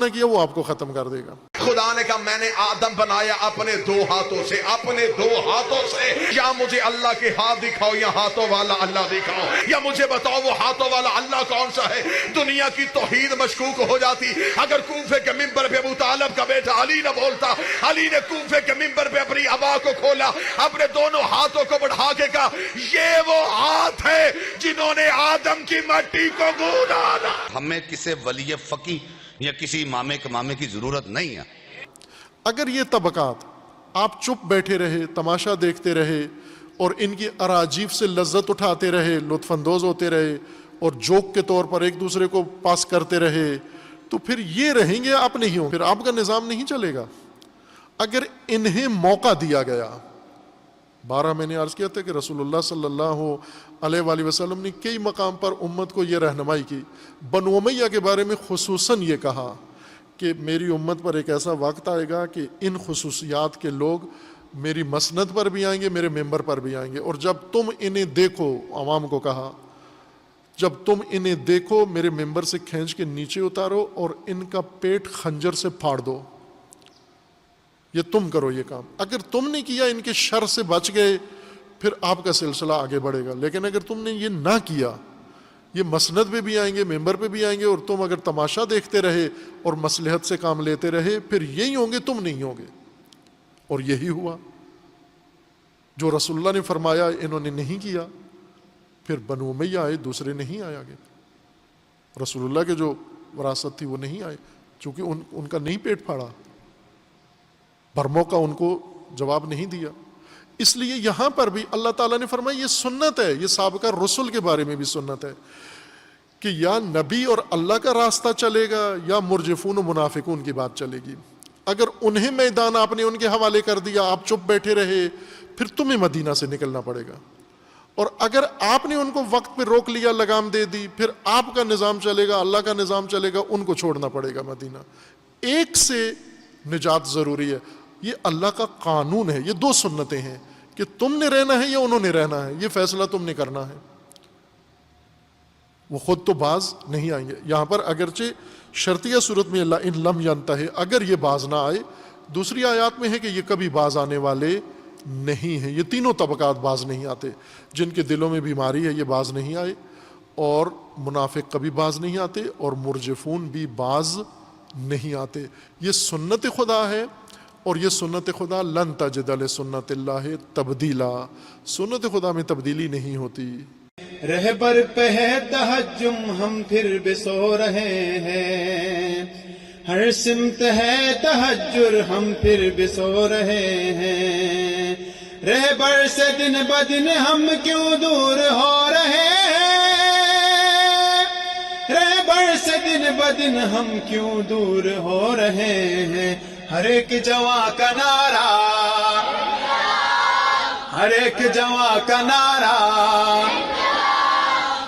किया वो आपको खत्म कर देगा। खुदा ने कहा मैंने आदम बनाया अपने दो हाथों से, अपने दो हाथों से। या मुझे अल्लाह के हाथ दिखाओ या हाथों वाला अल्लाह दिखाओ, या मुझे बताओ वो हाथों वाला अल्लाह कौन सा है। दुनिया की तौहीद मशकूक हो जाती अगर कूफे के मिंबर पे अबू तालिब का बेटा अली न बोलता। अली ने कूफे के मिंबर पे अपनी अबा को खोला, अपने दोनों हाथों को बढ़ा के कहा ये वो हाथ है जिन्होंने आदम की मट्टी को गूंदा। हमें किसी वली फकी या किसी इमामे कमामे की जरूरत नहीं है। अगर ये तबकात आप चुप बैठे रहे, तमाशा देखते रहे और इनकी अराजीफ से लज्जत उठाते रहे, लुत्फानंदोज होते रहे और जोक के तौर पर एक दूसरे को पास करते रहे, तो फिर ये रहेंगे आप नहीं हो, फिर आपका निज़ाम नहीं चलेगा। अगर इन्हें मौका दिया गया, 12 मैंने अर्ज किया था कि रसूलुल्लाह सल्लल्लाहु अलैहि वसल्लम ने कई मकाम पर उम्मत को ये रहनुमाई की। बनु उमय्या के बारे में खुसूसन ये कहा कि मेरी उम्मत पर एक ऐसा वक्त आएगा कि इन खुसूसियात के लोग मेरी मसनद पर भी आएंगे, मेरे मेंबर पर भी आएंगे, और जब तुम इन्हें देखो, अवाम को कहा, जब तुम इन्हें देखो मेरे मेंबर से खींच के नीचे उतारो और इनका पेट खंजर से फाड़ दो। ये तुम करो ये काम। अगर तुमने किया, इनके शर से बच गए, फिर आपका सिलसिला आगे बढ़ेगा। लेकिन अगर तुमने ये ना किया, ये मसनद पे भी आएंगे, मेंबर पे भी आएंगे, और तुम अगर तमाशा देखते रहे और मसलहत से काम लेते रहे, फिर यही होंगे, तुम नहीं होंगे। और यही हुआ जो रसूलुल्लाह ने फरमाया, इन्होंने नहीं किया। फिर बनु उमय्या आए, दूसरे नहीं आए आगे। रसूलुल्लाह के जो विरासत थी वो नहीं आए, चूंकि उनका नहीं पेट फाड़ा, भरमों का उनको जवाब नहीं दिया। इसलिए यहां पर भी अल्लाह ताला ने फरमाया ये सुन्नत है, ये साबिका रसूल के बारे में भी सुन्नत है कि या नबी और अल्लाह का रास्ता चलेगा या मुरजिफून और मुनाफिकून की बात चलेगी। अगर उन्हें मैदान आपने उनके हवाले कर दिया, आप चुप बैठे रहे, फिर तुम्हें मदीना से निकलना पड़ेगा। और अगर आपने उनको वक्त पे रोक लिया, लगाम दे दी, फिर आपका निज़ाम चलेगा, अल्लाह का निज़ाम चलेगा, उनको छोड़ना पड़ेगा मदीना। एक से निजात ज़रूरी है, ये अल्लाह का कानून है। ये दो सुन्नतें हैं कि तुमने रहना है या उन्होंने रहना है, ये फैसला तुमने करना है। वो खुद तो बाज नहीं आएंगे। यहां पर अगरचे शर्तिया सूरत में अल्लाह इन लम यंतही, अगर ये बाज ना आए। दूसरी आयत में है कि ये कभी बाज आने वाले नहीं है। ये तीनों तबकात बाज नहीं आते। जिनके दिलों में बीमारी है ये बाज नहीं आए, और मुनाफिक कभी बाज नहीं आते, और मुरजिफून भी बाज नहीं आते। ये सुन्नत खुदा है, और ये सुन्नत खुदा लन तजिद लिसुन्नतिल्लाह तब्दीला, सुन्नत खुदा में तब्दीली नहीं होती। रहबर पे है तहज्जुम हम फिर भी सो रहे हैं, हर सिमत है तहज्जुर हम फिर भी सो रहे हैं। रहबर से दिन ब दिन हम क्यों दूर हो रहे हैं, रहबर से दिन ब दिन हम क्यों दूर हो रहे हैं। हर एक जवां का नारा, हर एक जवां का नारा,